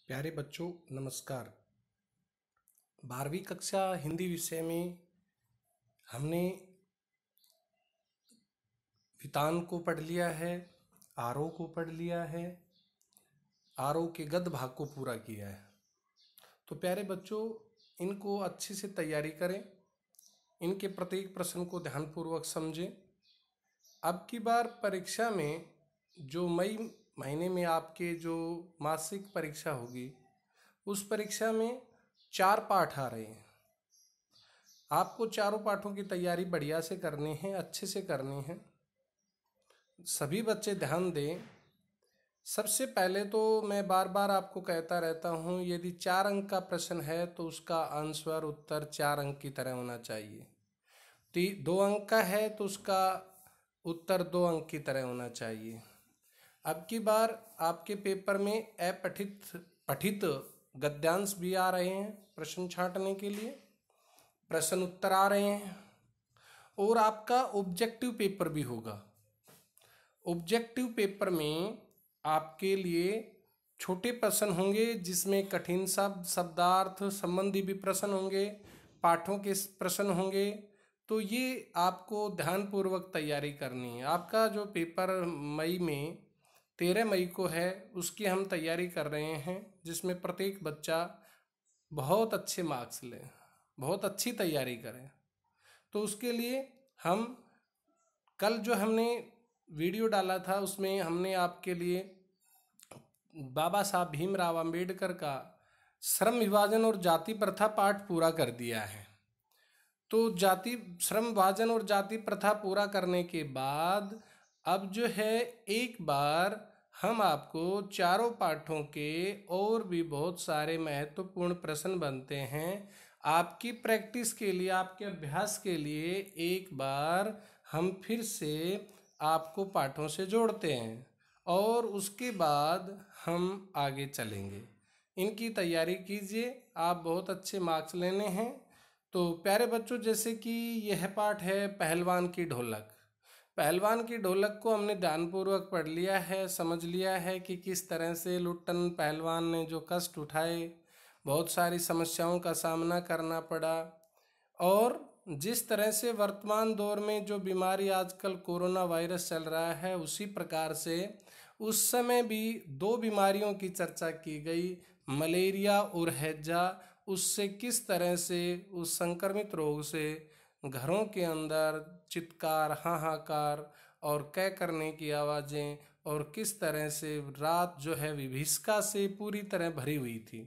प्यारे बच्चों नमस्कार। 12वीं कक्षा हिंदी विषय में हमने वितान को पढ़ लिया है, आरोह को पढ़ लिया है, आरोह के गद्य भाग को पूरा किया है। तो प्यारे बच्चों इनको अच्छे से तैयारी करें, इनके प्रत्येक प्रश्न को ध्यानपूर्वक समझें। अब की बार परीक्षा में जो मई महीने में आपके जो मासिक परीक्षा होगी उस परीक्षा में 4 पाठ आ रहे हैं। आपको चारों पाठों की तैयारी बढ़िया से करनी है, अच्छे से करनी है। सभी बच्चे ध्यान दें। सबसे पहले तो मैं बार बार आपको कहता रहता हूँ, यदि 4 अंक का प्रश्न है तो उसका आंसर उत्तर 4 अंक की तरह होना चाहिए। 2 अंक का है तो उसका उत्तर 2 अंक की तरह होना चाहिए। अब की बार आपके पेपर में पठित गद्यांश भी आ रहे हैं प्रश्न छांटने के लिए, प्रश्न उत्तर आ रहे हैं और आपका ऑब्जेक्टिव पेपर भी होगा। ऑब्जेक्टिव पेपर में आपके लिए छोटे प्रश्न होंगे जिसमें कठिन शब्दार्थ संबंधी भी प्रश्न होंगे, पाठों के प्रश्न होंगे। तो ये आपको ध्यानपूर्वक तैयारी करनी है। आपका जो पेपर मई में 13 मई को है उसकी हम तैयारी कर रहे हैं, जिसमें प्रत्येक बच्चा बहुत अच्छे मार्क्स ले, बहुत अच्छी तैयारी करें। तो उसके लिए हम कल जो हमने वीडियो डाला था उसमें हमने आपके लिए बाबा साहब भीमराव अंबेडकर का श्रम विभाजन और जाति प्रथा पाठ पूरा कर दिया है। तो श्रम विभाजन और जाति प्रथा पूरा करने के बाद अब जो है एक बार हम आपको चारों पाठों के और भी बहुत सारे महत्वपूर्ण प्रश्न बनते हैं आपकी प्रैक्टिस के लिए, आपके अभ्यास के लिए एक बार हम फिर से आपको पाठों से जोड़ते हैं और उसके बाद हम आगे चलेंगे। इनकी तैयारी कीजिए, आप बहुत अच्छे मार्क्स लेने हैं। तो प्यारे बच्चों, जैसे कि यह पाठ है पहलवान की ढोलक। पहलवान की ढोलक को हमने ध्यानपूर्वक पढ़ लिया है, समझ लिया है कि किस तरह से लुट्टन पहलवान ने जो कष्ट उठाए, बहुत सारी समस्याओं का सामना करना पड़ा। और जिस तरह से वर्तमान दौर में जो बीमारी आजकल कोरोना वायरस चल रहा है, उसी प्रकार से उस समय भी 2 बीमारियों की चर्चा की गई, मलेरिया और हैजा। उससे किस तरह से उस संक्रमित रोग से घरों के अंदर चित्कार, हाहाकार और कै करने की आवाज़ें, और किस तरह से रात जो है विभीषिका से पूरी तरह भरी हुई थी।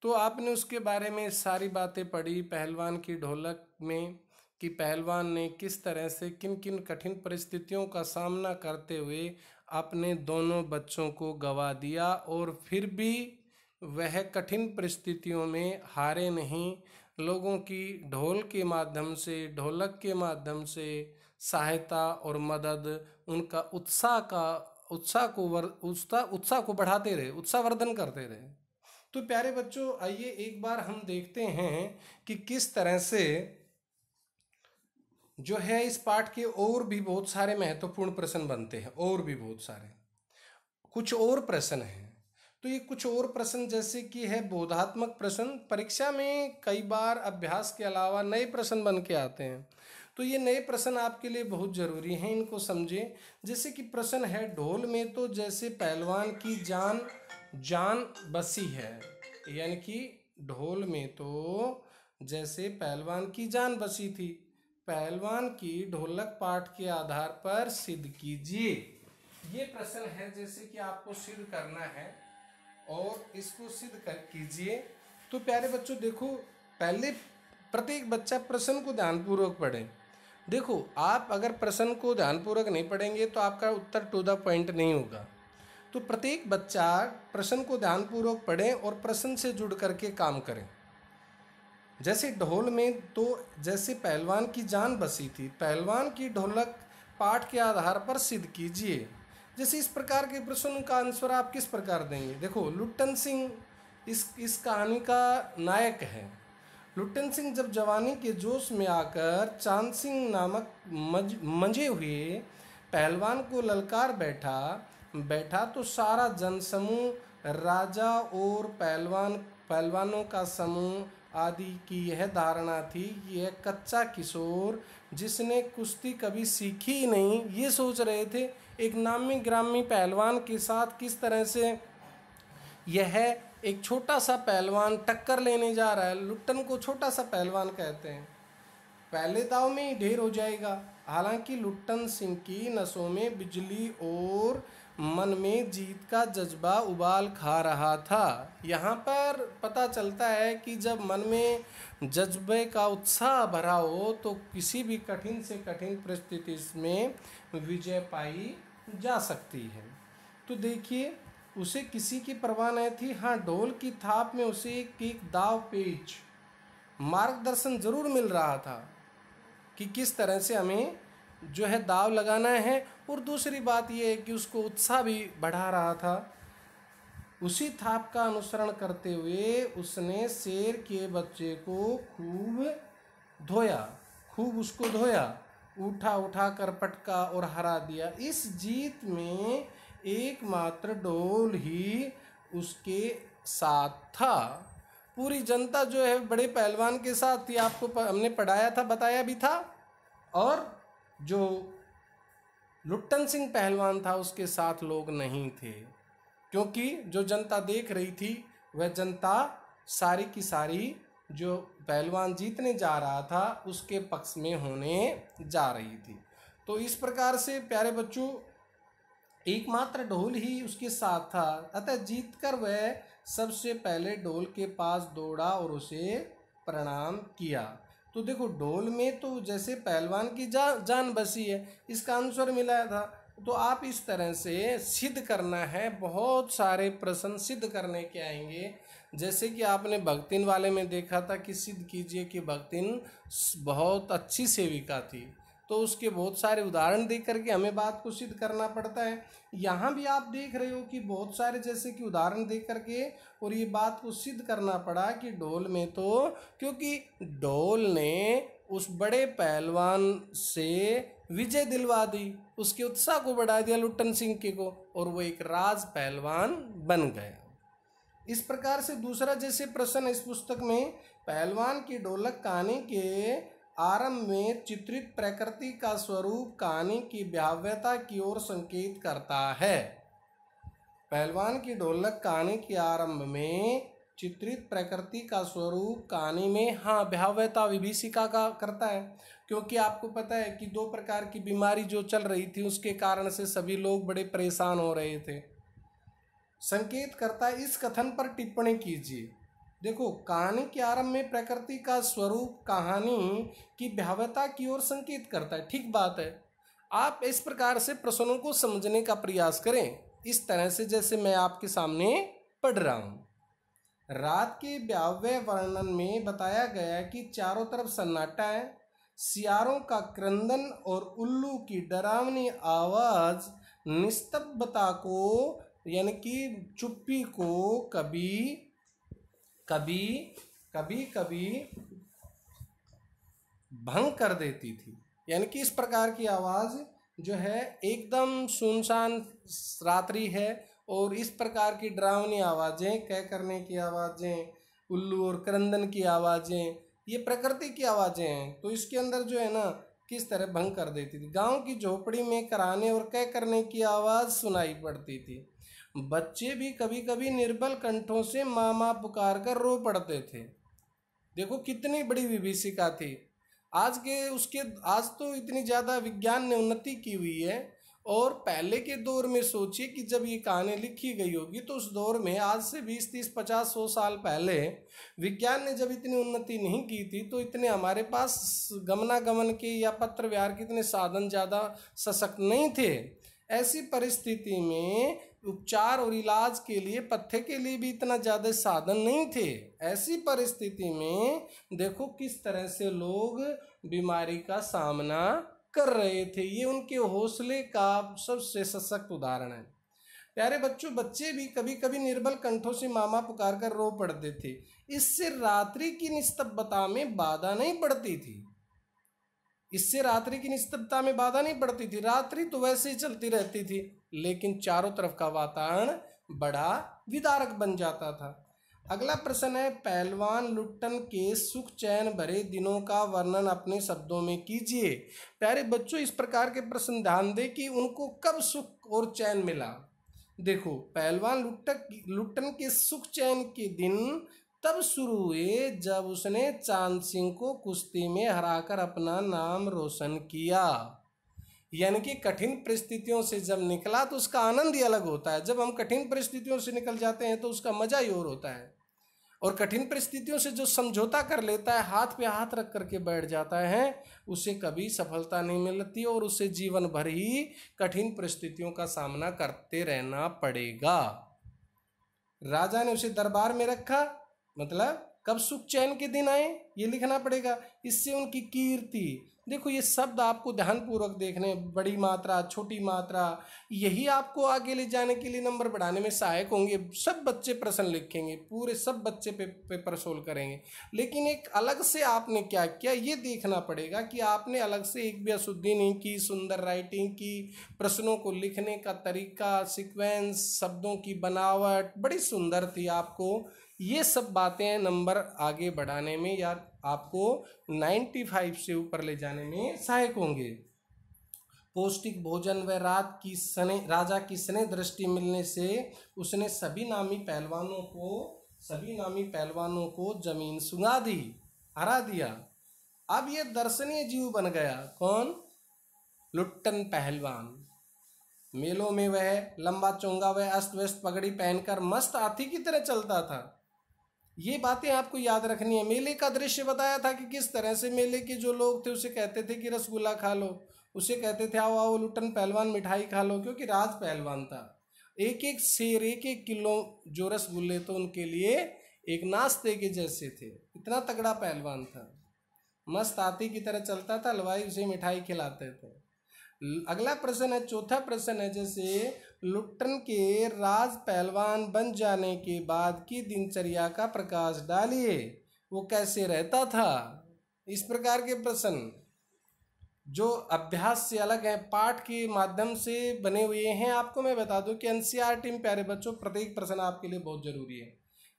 तो आपने उसके बारे में सारी बातें पढ़ी पहलवान की ढोलक में कि पहलवान ने किस तरह से किन किन कठिन परिस्थितियों का सामना करते हुए अपने दोनों बच्चों को गंवा दिया, और फिर भी वह कठिन परिस्थितियों में हारे नहीं। लोगों की ढोल के माध्यम से, ढोलक के माध्यम से सहायता और मदद, उनका उत्साह को बढ़ाते रहे, उत्साहवर्धन करते रहे। तो प्यारे बच्चों, आइए एक बार हम देखते हैं कि किस तरह से जो है इस पाठ के और भी बहुत सारे महत्वपूर्ण प्रश्न बनते हैं, और भी बहुत सारे कुछ और प्रश्न हैं। तो ये कुछ और प्रश्न जैसे कि है बोधात्मक प्रश्न, परीक्षा में कई बार अभ्यास के अलावा नए प्रश्न बन के आते हैं। तो ये नए प्रश्न आपके लिए बहुत जरूरी हैं, इनको समझें। जैसे कि प्रश्न है ढोल में तो जैसे पहलवान की जान बसी है, यानी कि ढोल में तो जैसे पहलवान की जान बसी थी, पहलवान की ढोलक पाठ के आधार पर सिद्ध कीजिए। ये प्रश्न है जैसे कि आपको सिद्ध करना है और इसको सिद्ध कर कीजिए। तो प्यारे बच्चों देखो, पहले प्रत्येक बच्चा प्रश्न को ध्यानपूर्वक पढ़े। देखो, आप अगर प्रश्न को ध्यानपूर्वक नहीं पढ़ेंगे तो आपका उत्तर टू द पॉइंट नहीं होगा। तो प्रत्येक बच्चा प्रश्न को ध्यानपूर्वक पढ़े और प्रश्न से जुड़ करके काम करें। जैसे ढोल में तो जैसे पहलवान की जान बसी थी, पहलवान की ढोलक पाठ के आधार पर सिद्ध कीजिए। जैसे इस प्रकार के प्रश्न का आंसर आप किस प्रकार देंगे। देखो, लुट्टन सिंह इस कहानी का नायक है। लुट्टन सिंह जब जवानी के जोश में आकर चांद सिंह नामक मंजे हुए पहलवान को ललकार बैठा तो सारा जनसमूह राजा और पहलवानों का समूह आदि की यह धारणा थी कि यह कच्चा किशोर जिसने कुश्ती कभी सीखी ही नहीं, ये सोच रहे थे एक नामी ग्रामी पहलवान के साथ किस तरह से यह एक छोटा सा पहलवान टक्कर लेने जा रहा है। लुट्टन को छोटा सा पहलवान कहते हैं, पहले दाव में ही ढेर हो जाएगा। हालांकि लुट्टन सिंह की नसों में बिजली और मन में जीत का जज्बा उबाल खा रहा था। यहाँ पर पता चलता है कि जब मन में जज्बे का उत्साह भरा हो तो किसी भी कठिन से कठिन परिस्थिति में विजय पाई जा सकती है। तो देखिए, उसे किसी की परवाह नहीं थी। हाँ, ढोल की थाप में उसे एक दाव पेच मार्गदर्शन जरूर मिल रहा था कि किस तरह से हमें जो है दाव लगाना है, और दूसरी बात यह है कि उसको उत्साह भी बढ़ा रहा था। उसी थाप का अनुसरण करते हुए उसने शेर के बच्चे को खूब उसको धोया, उठा कर पटका और हरा दिया। इस जीत में एकमात्र ढोल ही उसके साथ था। पूरी जनता जो है बड़े पहलवान के साथ थी, आपको हमने पढ़ाया था, बताया भी था। और जो लुट्टन सिंह पहलवान था उसके साथ लोग नहीं थे, क्योंकि जो जनता देख रही थी वह जनता सारी की सारी जो पहलवान जीतने जा रहा था उसके पक्ष में होने जा रही थी। तो इस प्रकार से प्यारे बच्चों, एकमात्र ढोल ही उसके साथ था। अतः जीतकर वह सबसे पहले ढोल के पास दौड़ा और उसे प्रणाम किया। तो देखो, ढोल में तो जैसे पहलवान की जान बसी है, इसका आंसर मिला था। तो आप इस तरह से सिद्ध करना है, बहुत सारे प्रश्न सिद्ध करने के आएंगे। जैसे कि आपने भगतिन वाले में देखा था कि सिद्ध कीजिए कि भगतिन बहुत अच्छी सेविका थी, तो उसके बहुत सारे उदाहरण देख करके हमें बात को सिद्ध करना पड़ता है। यहाँ भी आप देख रहे हो कि बहुत सारे जैसे कि उदाहरण देख करके और ये बात को सिद्ध करना पड़ा कि ढोल में तो, क्योंकि ढोल ने उस बड़े पहलवान से विजय दिलवा दी, उसके उत्साह को बढ़ा दिया लुट्टन सिंह के को, और वो एक राज पहलवान बन गया। इस प्रकार से दूसरा जैसे प्रश्न इस पुस्तक में, पहलवान की ढोलक कहानी के आरंभ में चित्रित प्रकृति का स्वरूप कहानी की भयावहता की ओर संकेत करता है। पहलवान की ढोलक कहानी के आरंभ में चित्रित प्रकृति का स्वरूप कहानी में भयावहता विभीषिका का करता है, क्योंकि आपको पता है कि 2 प्रकार की बीमारी जो चल रही थी उसके कारण से सभी लोग बड़े परेशान हो रहे थे। संकेत करता है, इस कथन पर टिप्पणी कीजिए। देखो, कहानी के आरंभ में प्रकृति का स्वरूप कहानी की भयावहता की ओर संकेत करता है। ठीक बात है। आप इस प्रकार से प्रश्नों को समझने का प्रयास करें, इस तरह से जैसे मैं आपके सामने पढ़ रहा हूँ। रात के भयावह वर्णन में बताया गया कि चारों तरफ सन्नाटा है, सियारों का क्रंदन और उल्लू की डरावनी आवाज निस्तब्धता को यानी कि चुप्पी को कभी कभी भंग कर देती थी। यानी कि इस प्रकार की आवाज़ जो है एकदम सुनसान रात्रि है, और इस प्रकार की डरावनी आवाज़ें, कह करने की आवाज़ें, उल्लू और क्रंदन की आवाज़ें, ये प्रकृति की आवाज़ें हैं। तो इसके अंदर जो है ना किस तरह भंग कर देती थी। गांव की झोपड़ी में कराने और कह करने की आवाज़ सुनाई पड़ती थी। बच्चे भी कभी कभी निर्बल कंठों से माँ माँ पुकार कर रो पड़ते थे। देखो कितनी बड़ी विभीषिका थी। आज तो इतनी ज़्यादा विज्ञान ने उन्नति की हुई है, और पहले के दौर में सोचिए कि जब ये कहानी लिखी गई होगी तो उस दौर में आज से 20, 30, 50, 100 साल पहले विज्ञान ने जब इतनी उन्नति नहीं की थी, तो इतने हमारे पास गमनागमन के या पत्र व्यवहार के इतने साधन ज़्यादा सशक्त नहीं थे। ऐसी परिस्थिति में उपचार और इलाज के लिए, पथ्य के लिए भी इतना ज़्यादा साधन नहीं थे। ऐसी परिस्थिति में देखो किस तरह से लोग बीमारी का सामना कर रहे थे। ये उनके हौसले का सबसे सशक्त उदाहरण है। प्यारे बच्चों, बच्चे भी कभी कभी निर्बल कंठों से मामा पुकार कर रो पड़ते थे। इससे रात्रि की निस्तब्धता में बाधा नहीं पड़ती थी। रात्रि तो वैसे ही चलती रहती थी, लेकिन चारों तरफ का वातावरण बड़ा विदारक बन जाता था। अगला प्रश्न है, पहलवान लुट्टन के सुख चैन भरे दिनों का वर्णन अपने शब्दों में कीजिए। प्यारे बच्चों, इस प्रकार के प्रश्न ध्यान दें कि उनको कब सुख और चैन मिला। देखो, पहलवान लुट्टन के सुख चैन के दिन तब शुरू हुए जब उसने चांद सिंह को कुश्ती में हराकर अपना नाम रोशन किया। यानी कि कठिन परिस्थितियों से जब निकला तो उसका आनंद ही अलग होता है। जब हम कठिन परिस्थितियों से निकल जाते हैं तो उसका मजा ही और होता है। और कठिन परिस्थितियों से जो समझौता कर लेता है, हाथ पे हाथ रख करके बैठ जाता है, उसे कभी सफलता नहीं मिलती और उसे जीवन भर ही कठिन परिस्थितियों का सामना करते रहना पड़ेगा। राजा ने उसे दरबार में रखा, मतलब कब सुख चैन के दिन आए ये लिखना पड़ेगा। इससे उनकी कीर्ति, देखो ये शब्द आपको ध्यानपूर्वक देखने, बड़ी मात्रा, छोटी मात्रा, यही आपको आगे ले जाने के लिए नंबर बढ़ाने में सहायक होंगे। सब बच्चे प्रश्न लिखेंगे, पूरे सब बच्चे पेपर सोल्व करेंगे, लेकिन एक अलग से आपने क्या किया ये देखना पड़ेगा कि आपने अलग से एक भी अशुद्धि नहीं की, सुंदर राइटिंग की, प्रश्नों को लिखने का तरीका, सीक्वेंस, शब्दों की बनावट बड़ी सुंदर थी। आपको ये सब बातें नंबर आगे बढ़ाने में या आपको 95 से ऊपर ले जाने में सहायक होंगे। पौष्टिक भोजन व राजा की स्नेह दृष्टि मिलने से उसने सभी नामी पहलवानों को जमीन सुंघा दी, हरा दिया। अब ये दर्शनीय जीव बन गया। कौन? लुट्टन पहलवान। मेलों में वह लंबा चोंगा व अस्त व्यस्त पगड़ी पहनकर मस्त हाथी की तरह चलता था। ये बातें आपको याद रखनी है। मेले का दृश्य बताया था कि किस तरह से मेले के जो लोग थे उसे कहते थे कि रसगुल्ला खा लो, उसे कहते थे आओ आओ लुट्टन पहलवान मिठाई खा लो, क्योंकि राज पहलवान था। एक एक शेर, एक एक किलो जो रसगुल्ले तो उनके लिए एक नाश्ते के जैसे थे, इतना तगड़ा पहलवान था। मस्त हाथी की तरह चलता था, हलवाई उसे मिठाई खिलाते थे। अगला प्रश्न है, चौथा प्रश्न है, जैसे लुट्टन के राज पहलवान बन जाने के बाद की दिनचर्या का प्रकाश डालिए। वो कैसे रहता था? इस प्रकार के प्रश्न जो अभ्यास से अलग है, पाठ के माध्यम से बने हुए हैं। आपको मैं बता दूं कि एनसीईआरटी में प्यारे बच्चों प्रत्येक प्रश्न आपके लिए बहुत जरूरी है,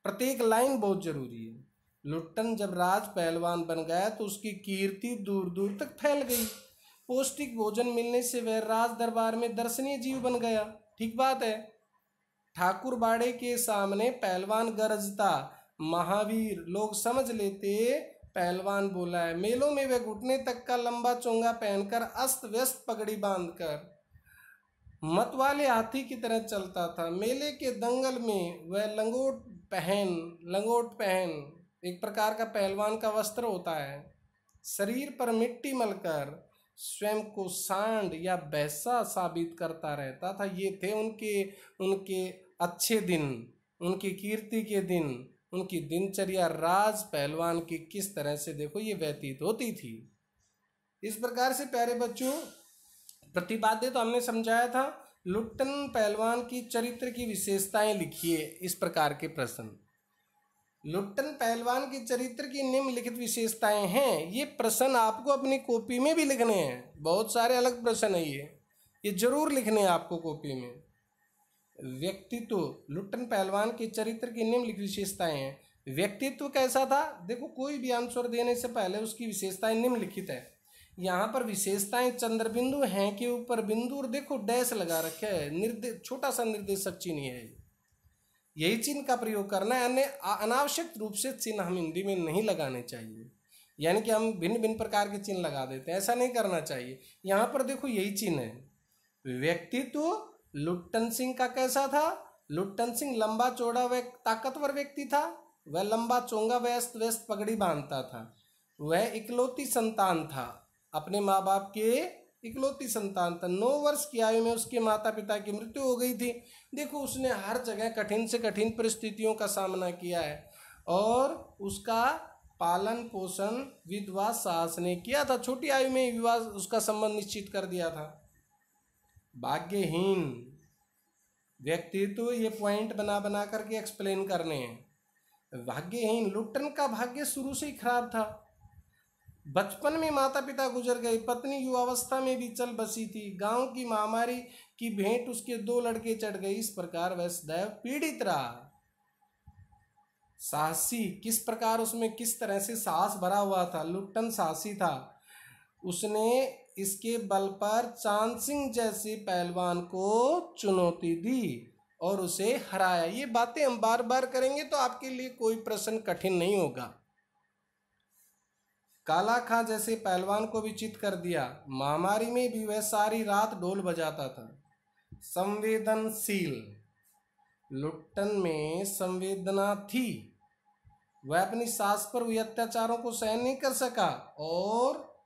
प्रत्येक लाइन बहुत जरूरी है। लुट्टन जब राज पहलवान बन गया तो उसकी कीर्ति दूर दूर तक फैल गई। पौष्टिक भोजन मिलने से वह राज दरबार में दर्शनीय जीव बन गया। ठीक बात है। ठाकुर बाड़े के सामने पहलवान गरजता, महावीर लोग समझ लेते पहलवान बोला है। मेलों में वह घुटने तक का लंबा चोंगा पहनकर अस्त व्यस्त पगड़ी बांधकर मतवाले हाथी की तरह चलता था। मेले के दंगल में वह लंगोट पहन, एक प्रकार का पहलवान का वस्त्र होता है, शरीर पर मिट्टी मलकर स्वयं को सांड या भैंसा साबित करता रहता था। ये थे उनके अच्छे दिन, उनकी कीर्ति के दिन, उनकी दिनचर्या राज पहलवान की किस तरह से देखो ये व्यतीत होती थी। इस प्रकार से प्यारे बच्चों प्रतिपाद्य तो हमने समझाया था। लुट्टन पहलवान की चरित्र की विशेषताएं लिखिए। इस प्रकार के प्रश्न, लुट्टन पहलवान के चरित्र की निम्नलिखित विशेषताएं हैं। ये प्रश्न आपको अपनी कॉपी में भी लिखने हैं। बहुत सारे अलग प्रश्न है, ये जरूर लिखने हैं आपको कॉपी में। व्यक्तित्व, लुट्टन पहलवान के चरित्र की निम्नलिखित विशेषताएं हैं। व्यक्तित्व कैसा था? देखो कोई भी आंसर देने से पहले उसकी विशेषताएं निम्नलिखित है। यहाँ पर विशेषताएं चंद्रबिंदु हैं के ऊपर बिंदु और देखो डैश लगा रखे है, छोटा सा निर्देशक चिन्ह है। यही चिन्ह का प्रयोग करना है, अन्य अनावश्यक रूप से चिन्ह हम हिंदी में नहीं लगाने चाहिए। यानी कि हम भिन्न भिन्न प्रकार के चिन्ह लगा देते हैं, ऐसा नहीं करना चाहिए। यहाँ पर देखो यही चिन्ह है। व्यक्तित्व लुट्टन सिंह का कैसा था? लुट्टन सिंह लंबा चौड़ा व ताकतवर व्यक्ति था। वह लंबा चोंगा व अस्त व्यस्त पगड़ी बांधता था। वह इकलौती संतान था, अपने माँ बाप के इकलौती संतान था। 9 वर्ष की आयु में उसके माता पिता की मृत्यु हो गई थी। देखो उसने हर जगह कठिन से कठिन परिस्थितियों का सामना किया है और उसका पालन पोषण विधवा सास ने किया था। छोटी आयु में विवाह उसका संबंध निश्चित कर दिया था। भाग्यहीन व्यक्तित्व, ये पॉइंट बना बना करके एक्सप्लेन करने हैं। भाग्यहीन, लुट्टन का भाग्य शुरू से ही खराब था। बचपन में माता पिता गुजर गए, पत्नी युवावस्था में भी चल बसी थी। गांव की महामारी कि भेंट उसके 2 लड़के चढ़ गई, इस प्रकार वह सदैव पीड़ित रहा। साहसी, किस प्रकार उसमें किस तरह से साहस भरा हुआ था, लुट्टन साहसी था। उसने इसके बल पर चांद सिंह जैसे पहलवान को चुनौती दी और उसे हराया। ये बातें हम बार बार करेंगे तो आपके लिए कोई प्रश्न कठिन नहीं होगा। काला खां जैसे पहलवान को भी चित कर दिया। महामारी में भी वह सारी रात ढोल बजाता था। संवेदनशील, लुट्टन में संवेदना थी। वह अपनी सास पर हुए अत्याचारों को सहन नहीं कर सका और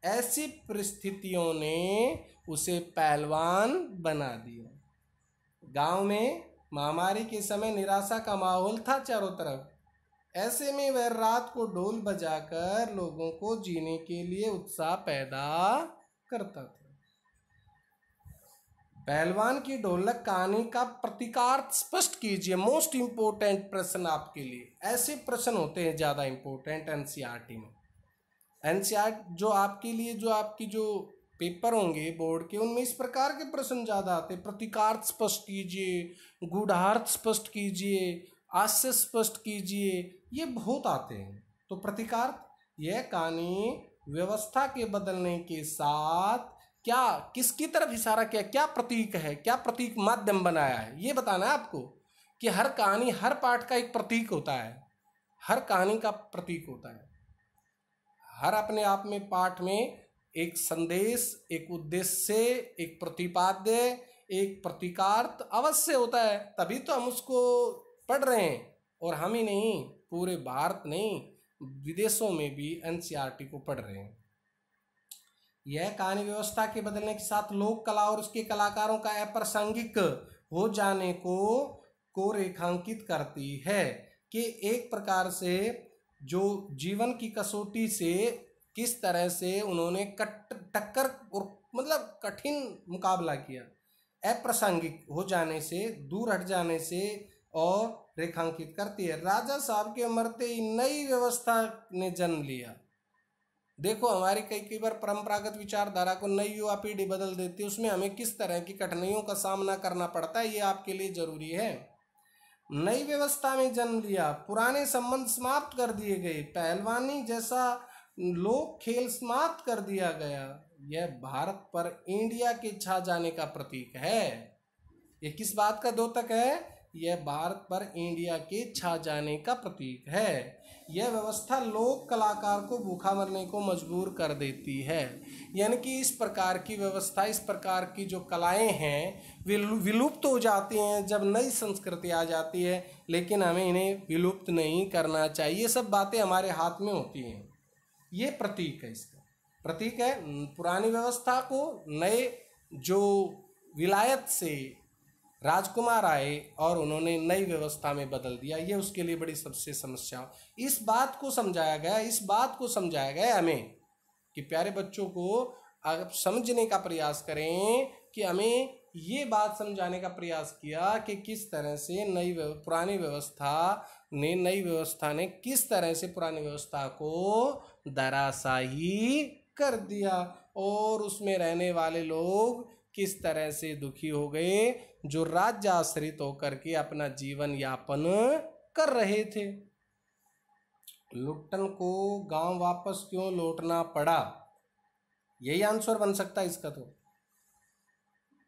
ऐसी परिस्थितियों ने उसे पहलवान बना दिया। गांव में महामारी के समय निराशा का माहौल था चारों तरफ। ऐसे में वह रात को ढोल बजाकर लोगों को जीने के लिए उत्साह पैदा करता था। पहलवान की ढोलक कहानी का प्रतिकार स्पष्ट कीजिए। मोस्ट इंपोर्टेंट प्रश्न आपके लिए, ऐसे प्रश्न होते हैं ज्यादा इंपोर्टेंट एनसीईआरटी में। एनसीईआरटी जो आपके लिए जो आपकी जो पेपर होंगे बोर्ड के, उनमें इस प्रकार के प्रश्न ज्यादा आते हैं। प्रतिकार स्पष्ट कीजिए, गूढ़ार्थ स्पष्ट कीजिए, आशय स्पष्ट कीजिए, ये बहुत आते हैं। तो प्रतिकार, यह कहानी व्यवस्था के बदलने के साथ क्या किसकी तरफ इशारा किया, क्या प्रतीक है, क्या प्रतीक माध्यम बनाया है, ये बताना है आपको। कि हर कहानी, हर पाठ का एक प्रतीक होता है, हर कहानी का प्रतीक होता है। हर अपने आप में पाठ में एक संदेश, एक उद्देश्य, एक प्रतिपाद्य, एक प्रतीकार्थ अवश्य होता है, तभी तो हम उसको पढ़ रहे हैं। और हम ही नहीं, पूरे भारत नहीं, विदेशों में भी एनसीईआरटी को पढ़ रहे हैं। यह कहानी व्यवस्था के बदलने के साथ लोक कला और उसके कलाकारों का अप्रासंगिक हो जाने को रेखांकित करती है। कि एक प्रकार से जो जीवन की कसौटी से किस तरह से उन्होंने टक्कर और मतलब कठिन मुकाबला किया, अप्रासंगिक हो जाने से, दूर हट जाने से, और रेखांकित करती है। राजा साहब के मरते ही नई व्यवस्था ने जन्म लिया। देखो, हमारी कई बार परंपरागत विचारधारा को नई युवा पीढ़ी बदल देती है, उसमें हमें किस तरह की कठिनाइयों का सामना करना पड़ता है, ये आपके लिए जरूरी है। नई व्यवस्था में जन्म लिया, पुराने संबंध समाप्त कर दिए गए, पहलवानी जैसा लोक खेल समाप्त कर दिया गया। यह भारत पर इंडिया के छा जाने का प्रतीक है। ये किस बात का द्योतक है? यह भारत पर इंडिया के छा जाने का प्रतीक है। यह व्यवस्था लोक कलाकार को भूखा मरने को मजबूर कर देती है। यानी कि इस प्रकार की व्यवस्था, इस प्रकार की जो कलाएं हैं वे विलुप्त हो जाती हैं जब नई संस्कृति आ जाती है। लेकिन हमें इन्हें विलुप्त नहीं करना चाहिए। ये सब बातें हमारे हाथ में होती हैं। ये प्रतीक है, इसका प्रतीक है। पुरानी व्यवस्था को नए जो विलायत से राजकुमार आए और उन्होंने नई व्यवस्था में बदल दिया, ये उसके लिए बड़ी सबसे समस्या। इस बात को समझाया गया हमें कि प्यारे बच्चों को आप समझने का प्रयास करें कि हमें ये बात समझाने का प्रयास किया कि किस तरह से पुरानी व्यवस्था ने किस तरह से पुरानी व्यवस्था को धराशायी कर दिया और उसमें रहने वाले लोग किस तरह से दुखी हो गए जो राज्य आश्रित होकर के अपना जीवन यापन कर रहे थे। लुट्टन को गांव वापस क्यों लौटना पड़ा? यही आंसर बन सकता है इसका। तो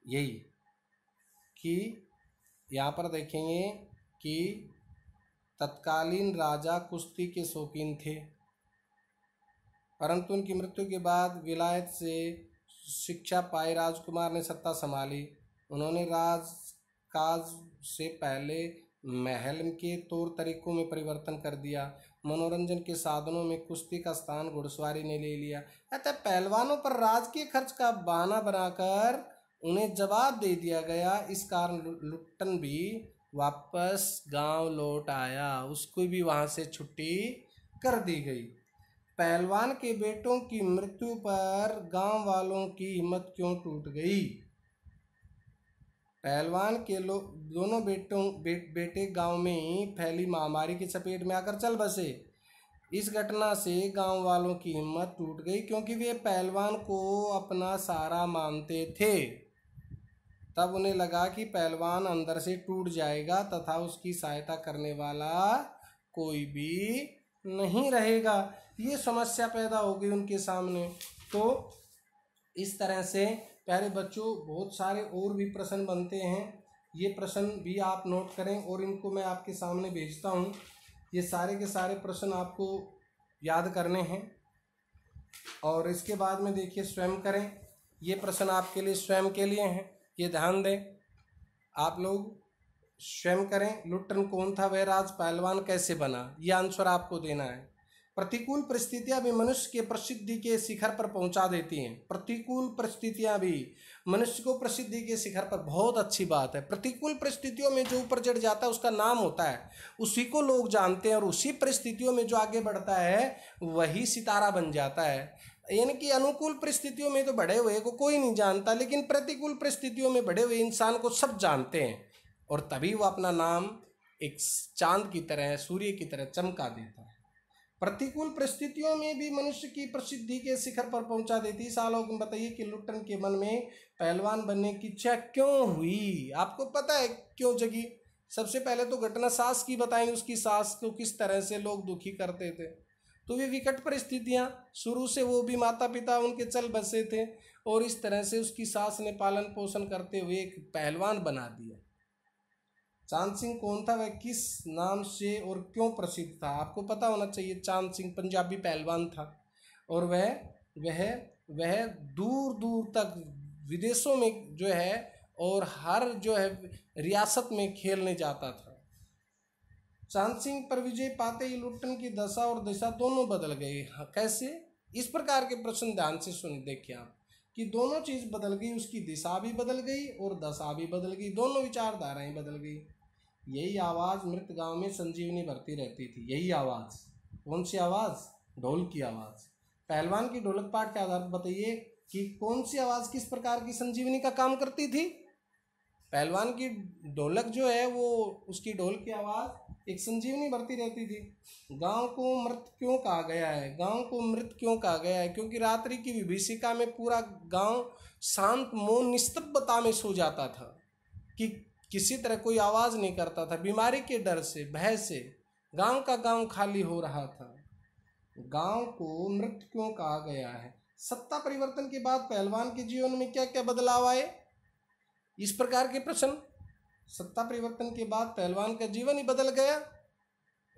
यही कि यहाँ पर देखेंगे कि तत्कालीन राजा कुश्ती के शौकीन थे, परंतु उनकी मृत्यु के बाद विलायत से शिक्षा पाई राजकुमार ने सत्ता संभाली। उन्होंने राजकाज से पहले महल के तौर तरीकों में परिवर्तन कर दिया। मनोरंजन के साधनों में कुश्ती का स्थान घुड़सवारी ने ले लिया। अतः पहलवानों पर राजकीय खर्च का बहाना बनाकर उन्हें जवाब दे दिया गया। इस कारण लुट्टन भी वापस गांव लौट आया, उसको भी वहां से छुट्टी कर दी गई। पहलवान के बेटों की मृत्यु पर गांव वालों की हिम्मत क्यों टूट गई? पहलवान के दोनों बेटे गांव में ही फैली महामारी की चपेट में आकर चल बसे। इस घटना से गांव वालों की हिम्मत टूट गई क्योंकि वे पहलवान को अपना सहारा मानते थे। तब उन्हें लगा कि पहलवान अंदर से टूट जाएगा तथा उसकी सहायता करने वाला कोई भी नहीं रहेगा। ये समस्या पैदा हो गई उनके सामने। तो इस तरह से प्यारे बच्चों बहुत सारे और भी प्रश्न बनते हैं। ये प्रश्न भी आप नोट करें और इनको मैं आपके सामने भेजता हूँ। ये सारे के सारे प्रश्न आपको याद करने हैं और इसके बाद में देखिए स्वयं करें। ये प्रश्न आपके लिए स्वयं के लिए हैं, ये ध्यान दें। आप लोग स्वयं करें। लुट्टन कौन था, वह राज पहलवान कैसे बना, ये आंसर आपको देना है। प्रतिकूल परिस्थितियां भी मनुष्य के प्रसिद्धि के शिखर पर पहुंचा देती हैं। प्रतिकूल परिस्थितियां भी मनुष्य को प्रसिद्धि के शिखर पर, बहुत अच्छी बात है। प्रतिकूल परिस्थितियों में जो ऊपर चढ़ जाता है उसका नाम होता है, उसी को लोग जानते हैं और उसी परिस्थितियों में जो आगे बढ़ता है वही सितारा बन जाता है। यानी कि अनुकूल परिस्थितियों में तो बढ़े हुए को कोई नहीं जानता, लेकिन प्रतिकूल परिस्थितियों में बढ़े हुए इंसान को सब जानते हैं और तभी वो अपना नाम एक चांद की तरह, सूर्य की तरह चमका देता है। प्रतिकूल परिस्थितियों में भी मनुष्य की प्रसिद्धि के शिखर पर पहुंचा देती। इस आलोक में बताइए कि लुट्टन के मन में पहलवान बनने की इच्छा क्यों हुई। आपको पता है क्यों जगी? सबसे पहले तो घटना सास की बताएंगे, उसकी सास को किस तरह से लोग दुखी करते थे। तो वे विकट परिस्थितियां, शुरू से वो भी माता पिता उनके चल बसे थे और इस तरह से उसकी सास ने पालन पोषण करते हुए एक पहलवान बना दिया। चांद सिंह कौन था, वह किस नाम से और क्यों प्रसिद्ध था? आपको पता होना चाहिए। चांद सिंह पंजाबी पहलवान था और वह दूर दूर तक विदेशों में जो है और हर जो है रियासत में खेलने जाता था। चांद सिंह पर विजय पाते ही लुट्टन की दशा और दिशा दोनों बदल गई। कैसे? इस प्रकार के प्रश्न ध्यान से सुन देखिए आप कि दोनों चीज बदल गई, उसकी दिशा भी बदल गई और दशा भी बदल गई, दोनों विचारधाराएं बदल गई। यही आवाज़ मृत गांव में संजीवनी भरती रहती थी। यही आवाज़, कौन सी आवाज़? ढोल की आवाज़। पहलवान की ढोलक पाठ के आधार पर बताइए कि कौन सी आवाज़ किस प्रकार की संजीवनी का काम करती थी। पहलवान की ढोलक जो है वो, उसकी ढोल की आवाज़ एक संजीवनी भरती रहती थी। गांव को मृत क्यों कहा गया है? गांव को मृत क्यों कहा गया है? क्योंकि रात्रि की विभीषिका में पूरा गांव शांत मौन निस्तब्धता में सो जाता था कि किसी तरह कोई आवाज़ नहीं करता था। बीमारी के डर से, भय से गांव का गांव खाली हो रहा था। गांव को मृत क्यों कहा गया है? सत्ता परिवर्तन के बाद पहलवान के जीवन में क्या क्या बदलाव आए? इस प्रकार के प्रश्न। सत्ता परिवर्तन के बाद पहलवान का जीवन ही बदल गया।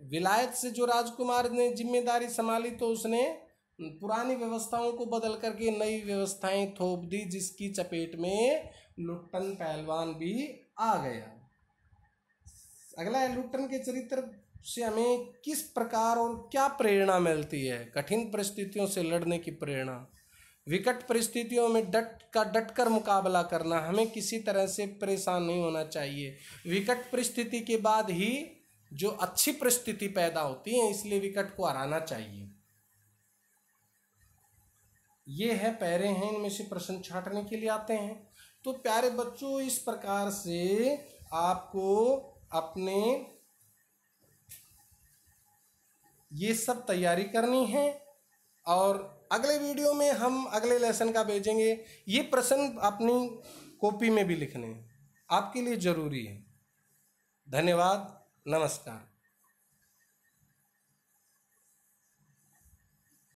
विलायत से जो राजकुमार ने जिम्मेदारी संभाली तो उसने पुरानी व्यवस्थाओं को बदल करके नई व्यवस्थाएं थोप दी, जिसकी चपेट में लुट्टन पहलवान भी आ गया। अगला है, लुट्टन के चरित्र से हमें किस प्रकार और क्या प्रेरणा मिलती है? कठिन परिस्थितियों से लड़ने की प्रेरणा, विकट परिस्थितियों में डटकर मुकाबला करना, हमें किसी तरह से परेशान नहीं होना चाहिए। विकट परिस्थिति के बाद ही जो अच्छी परिस्थिति पैदा होती है, इसलिए विकट को हराना चाहिए। ये है पैरे हैं, इनमें से प्रश्न छांटने के लिए आते हैं। तो प्यारे बच्चों, इस प्रकार से आपको अपने ये सब तैयारी करनी है और अगले वीडियो में हम अगले लेसन का भेजेंगे। ये प्रश्न अपनी कॉपी में भी लिखने हैं, आपके लिए ज़रूरी है। धन्यवाद, नमस्कार।